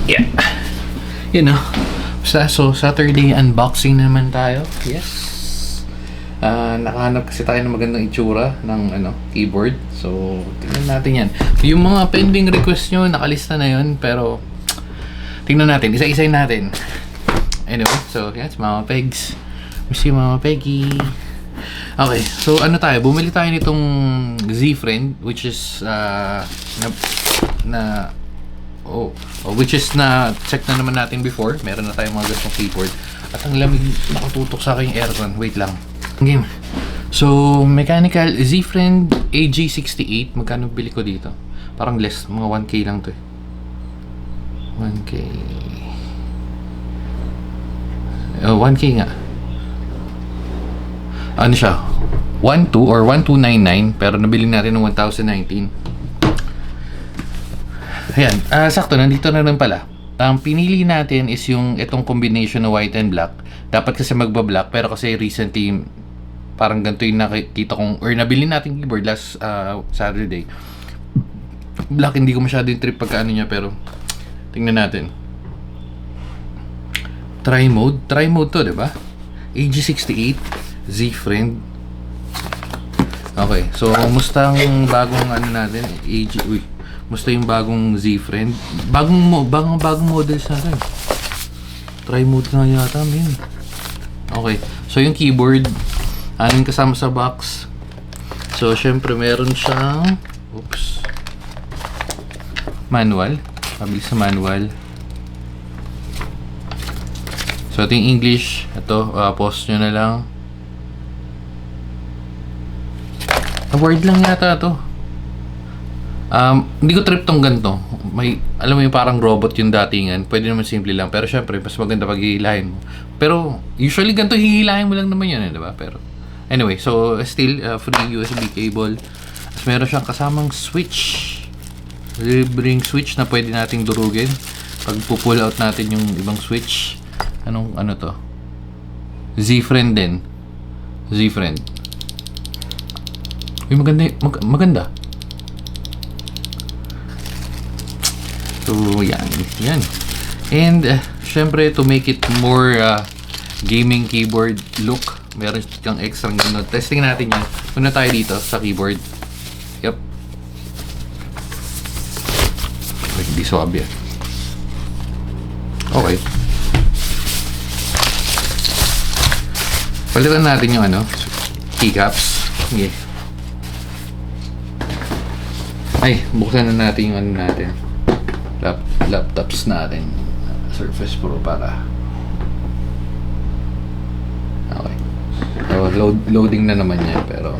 Yeah. You know. So, Saturday unboxing naman tayo. Yes. Nakahanap kasi tayo ng magandang itsura ng keyboard. So, tingnan natin yan. Yung mga pending request nyo, nakalista na yun. Pero, tingnan natin. Isa-isayin natin. Anyway, so, yes, Mama Pegs. Miss you, Mama Peggy. Okay, so bumili tayo nitong Z-Friend, which is, which is na check na naman natin before. Meron na tayong mga gantong keyboard. At ang lamig, nakatutok sa akin yung aircon. Wait lang. Game. So, mechanical Z-Friend AG68. Magkano bili ko dito? Parang less. Mga 1K lang to eh. 1K. 1K nga. Ano siya? 12 or 1299. Pero nabili natin ng 1019. Ayan. Sakto. Nandito na rin pala. Ang pinili natin is itong combination na white and black. Dapat kasi magba-black. Pero kasi recently, parang ganito yung nakikita kong, or nabili natin keyboard last Saturday. Black, hindi ko masyado yung trip pagkaano niya, pero tingnan natin. Try mode to, diba? AG68 Z-Friend. Okay, so musta ang bagong natin? Musta yung bagong Z-Friend? Bagong models natin. Try mode nga yata, man. Okay, so yung keyboard, anong kasama sa box? So, syempre meron siyang manual. Pabilis sa manual. So, ito yung English. Ito, pause nyo na lang. Word lang yata ito. Hindi ko trip tong ganito. Alam mo yung parang robot yung datingan. Pwede naman simple lang. Pero syempre, mas maganda pag hihilahin mo. Pero, usually ganito hihilahin mo lang naman yan, diba? Pero, anyway, so still free USB cable. Tapos meron siyang kasamang switch. Libreng switch na pwede nating durugin. Pag pull out natin yung ibang switch. Ano to? Z-Friend din. Z-Friend. Uy, maganda. So, yan. And, syempre, to make it more gaming keyboard look, meron kang extra ganun. Testing natin yan. Muna tayo dito sa keyboard. Yep. Ay, hindi swab yan. Okay. Palitan natin yung keycaps. Okay. Ay, buksan na natin yung natin. Laptops natin. Surface Pro para. Okay. So, loading na naman yan, pero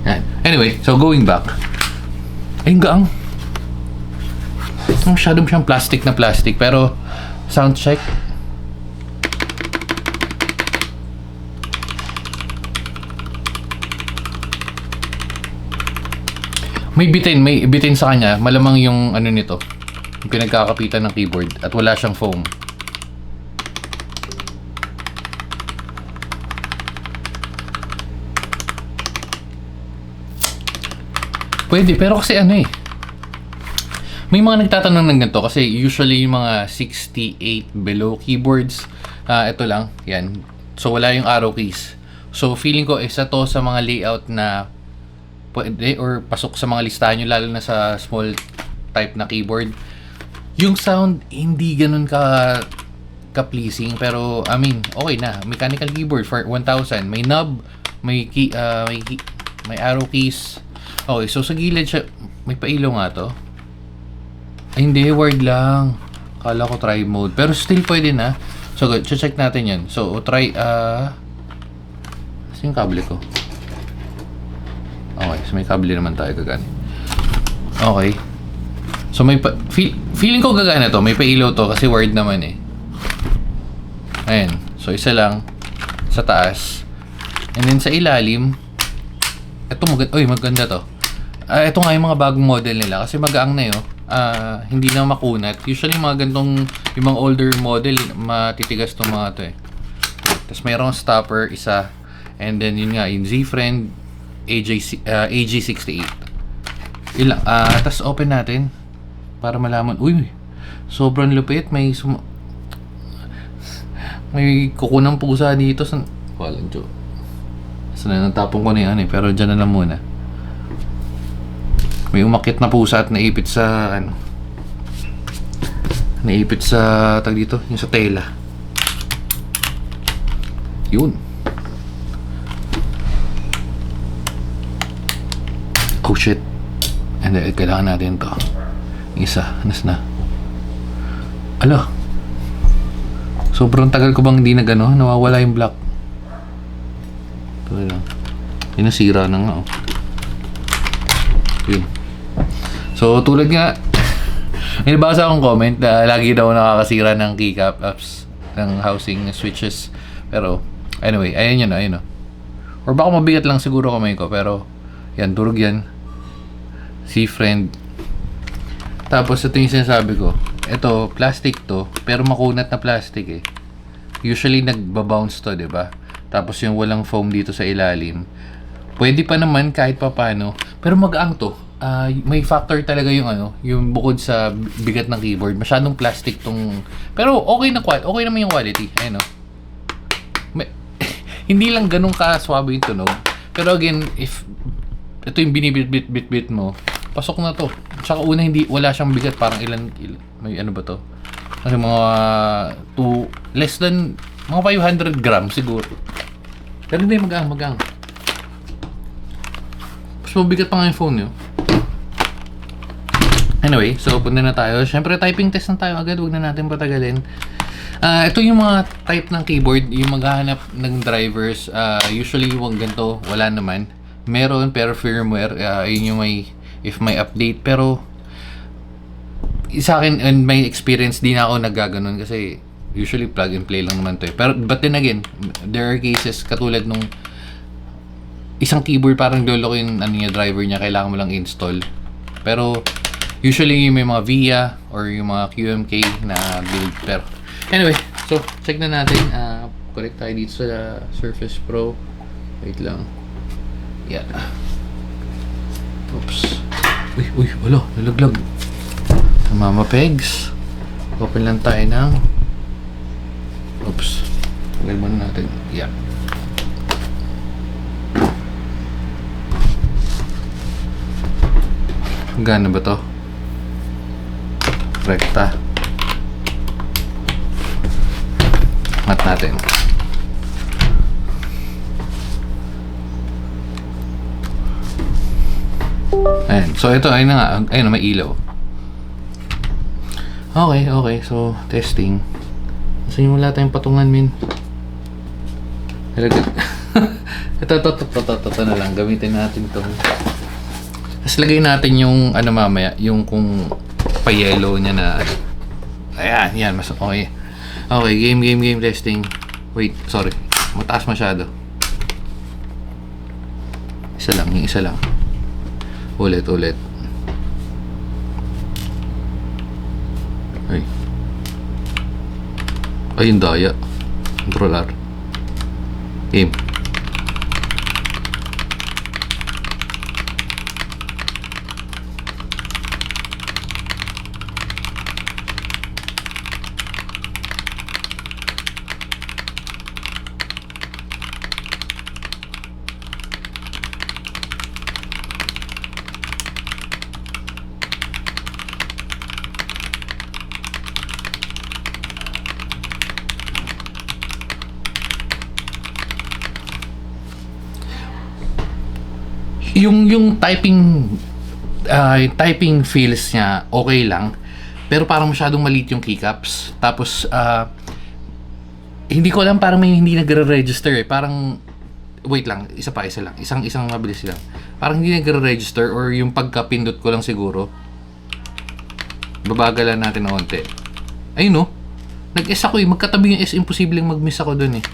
yan. Anyway, so going back. Ay, gaang. Masyadong siyang plastic, pero sound check. May bitin sa kanya. Malamang yung nito, yung pinagkakapitan ng keyboard, at wala siyang foam. Pwede, pero kasi may mga nagtatanong ng ganito kasi usually yung mga 68 below keyboards, ito lang, yan. So wala yung arrow keys. So feeling ko isa to sa mga layout na pwede or pasok sa mga listahan nyo, lalo na sa small type na keyboard. Yung sound hindi ganun ka pleasing, pero okay na. Mechanical keyboard for 1,000. May knob, may arrow keys. Okay, so sa gilid siya, may pailaw nga to. Ay, hindi, word lang. Kala ko try mode, pero still pwede na. So good, check natin yan. So try yung kable ko. Okay, so may kable naman tayo gagana. Okay. So may feeling ko gagana to, may pailaw to kasi word naman eh. Ayan. So isa lang sa taas. And then sa ilalim, maganda to. Ito nga yung mga bagong model nila kasi magaang na yun. Hindi na makunat. Usually mga gantong yung mga older model, matitigas tong mga to eh. Tapos mayroong stopper isa. And then yun nga, yung Z-Friend AG68. Tas open natin para malaman. Uy, sobrang lupit. May kukunang pusa dito sa... Walang joke. Sana natapon ko na yung pero dyan na lang muna. May umakit na pusa at naipit sa tag dito, yung sa tela. Yun. Oh shit. And then, kailangan natin to. Isa, nas na. Ala. Sobrang tagal ko bang hindi nawawala yung block. Ito lang. Yung nasira na nga, oh. Yun. So, tulad nga, may nabasa akong comment na lagi daw nakakasira ng keycap apps ng housing switches. Pero, anyway, ayun yun, ayun, oh. Or baka mabigat lang siguro kamay ko, pero, yan, durog yan. Si friend. Tapos, ito yung sinasabi ko. Ito, plastic to, pero makunat na plastic eh. Usually, nagbabounce to, diba? Tapos, yung walang foam dito sa ilalim. Pwede pa naman kahit papano, pero mag-ang to. May factor talaga yung yung bukod sa bigat ng keyboard. Masyadong plastic tong... Pero, okay naman yung quality. Ayun, no? Hindi lang ganun ka-swabe yung tunog. Pero again, if ito yung binibit-bit mo, pasok na to. Tsaka una, wala siyang bigat. Parang may ano ba to? Kasi mga less than mga 500 grams siguro. Pero hindi, magang. Mas mabigat pa nga yung phone nyo. Anyway, so punta na tayo. Siyempre, typing test na tayo agad. Huwag na natin patagalin. Ito yung mga type ng keyboard. Yung maghahanap ng drivers. Usually, yung ganito, wala naman. Meron, pero firmware. Yun yung if may update. Pero, sa akin, and my experience, di na ako naggaganon kasi usually plug and play lang naman to eh. Pero, but then again, there are cases katulad nung isang keyboard parang lolo ko yung driver niya, kailangan mo lang install. Pero, usually may mga VIA or yung mga QMK na build. Pero, anyway, so, check na natin. Connect tayo dito sa Surface Pro. Wait lang. Yan. Oops. Uy, wala, nalaglag. Mama pegs. Open lang tayo ng... Oops. Tagal muna natin. Yan. Gana ba to? Rekta. Mat natin. Ayan. So, ito, ayun na nga. Ayun na, may ilaw. Okay. So, testing. Kasi wala tayong patungan, min. Ito na lang. Gamitin natin ito. Tapos lagay natin yung, mamaya, yung kung pa-yellow niya na, ayan, yan, mas okay. Okay, game testing. Wait, sorry. Mataas masyado. Yung isa lang. Ulit. Ay, yung daya. Controller. Game. Yung typing feels niya okay lang, pero parang masyadong maliit yung keycaps. Tapos hindi ko alam, parang may hindi nagre-register eh. Parang wait lang, isa lang. Isang mabilis lang. Parang hindi nagre-register or yung pagkapindot ko lang siguro. Babagalan natin ng konti. Ayun no. Nag-S ako eh. Magkatabi yung S, imposibleng mag-miss ako dun eh.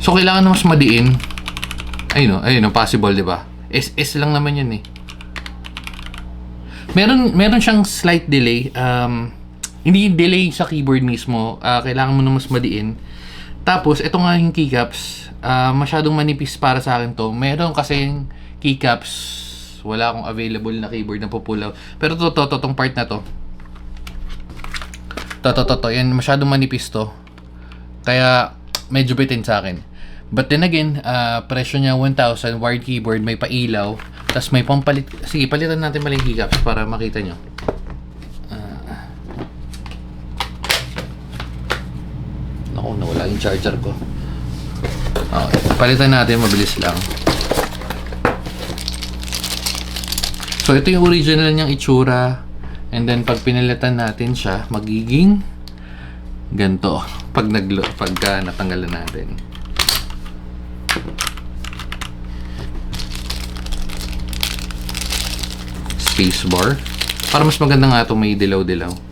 So, kailangan na mas madiin. Ayun o, possible, di ba? S lang naman yun eh. Meron siyang slight delay. hindi delay sa keyboard mismo. Kailangan mo na mas madiin. Tapos, ito nga yung keycaps. Masyadong manipis para sa akin to. Meron kasing keycaps. Wala akong available na keyboard na pupulaw. Pero tong part na to. To. Yan, masyadong manipis to. Kaya, medyo bitin sa akin. But then again, presyo niya 1,000. Wired keyboard, may pailaw. Tapos may pampalit. Sige, palitan natin pala yung keycaps para makita nyo. Naku, nawala yung charger ko. Okay, palitan natin, mabilis lang. So, ito yung original niyang itsura. And then, pag pinalitan natin siya, magiging ganito. Pagka natanggalan natin. Spacebar. Para mas maganda nga ito, may dilaw-dilaw.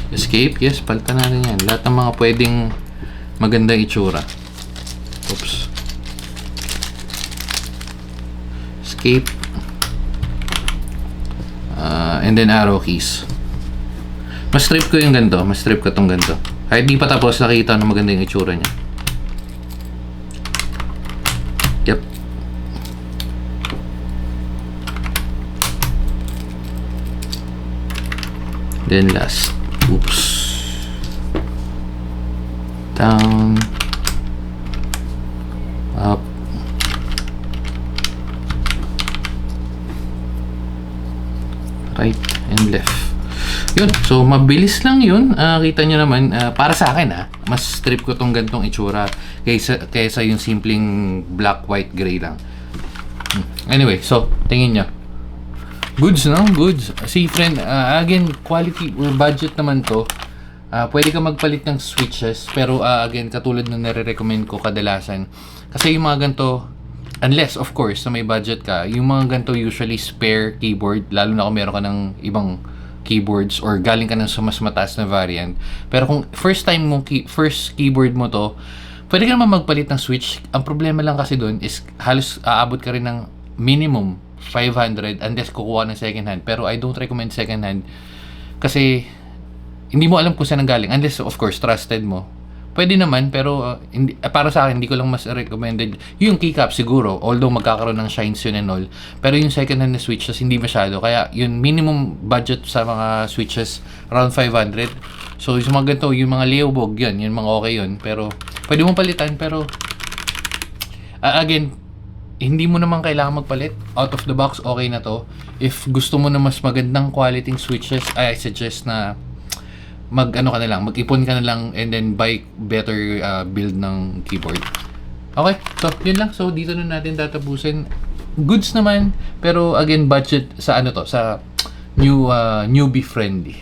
Escape, yes, palitan natin yan. Lahat ng mga pwedeng magandang itsura. Oops. Escape. And then arrow keys. Mas strip ko yung ganito. Mas strip ko itong ganito. Kahit di pa tapos, nakita na maganda yung itsura niya. Yep. Then last. Oops. Down. Up. Right and left. Yun. So, mabilis lang yun. Kita nyo naman, para sa akin, mas strip ko tong gantong itsura kaysa yung simpleng black, white, gray lang. Anyway, so, tingin nyo. Goods, no? Goods. See, friend, again, quality or budget naman to. Pwede ka magpalit ng switches, pero again, katulad na nare-recommend ko kadalasan. Kasi yung mga ganito, unless, of course, na may budget ka, yung mga ganito usually spare keyboard, lalo na kung meron ka ng ibang keyboards or galing ka ng mas mataas na variant. Pero kung first keyboard mo to, pwede ka naman magpalit ng switch. Ang problema lang kasi doon is halos aabot ka rin ng minimum 500 unless kukuha ng second hand. Pero I don't recommend second hand kasi hindi mo alam kung saan galing unless of course trusted mo. Pwede naman pero para sa akin hindi ko lang mas recommended yung keycap siguro, although magkakaroon ng shines yun and all. Pero yung second hand na switches hindi masyado. Kaya yung minimum budget sa mga switches around 500. So yung mga ganito, yung mga Leobog yan, yung mga okay yun. Pero pwede mong palitan pero again, hindi mo naman kailangan magpalit. Out of the box, okay na to. If gusto mo na mas magandang quality switches, I suggest na mag-ipon ka na lang and then buy better build ng keyboard. Okay, so yun lang. So dito na natin tatapusin. Goods naman, pero again, budget sa sa newbie friendly.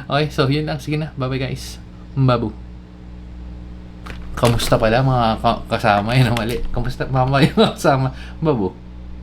Okay, so yun lang. Sige na, bye-bye guys. Babu. Kamusta pala mga kasama? Yun ang mali. Kamusta mama yung kasama? Babu.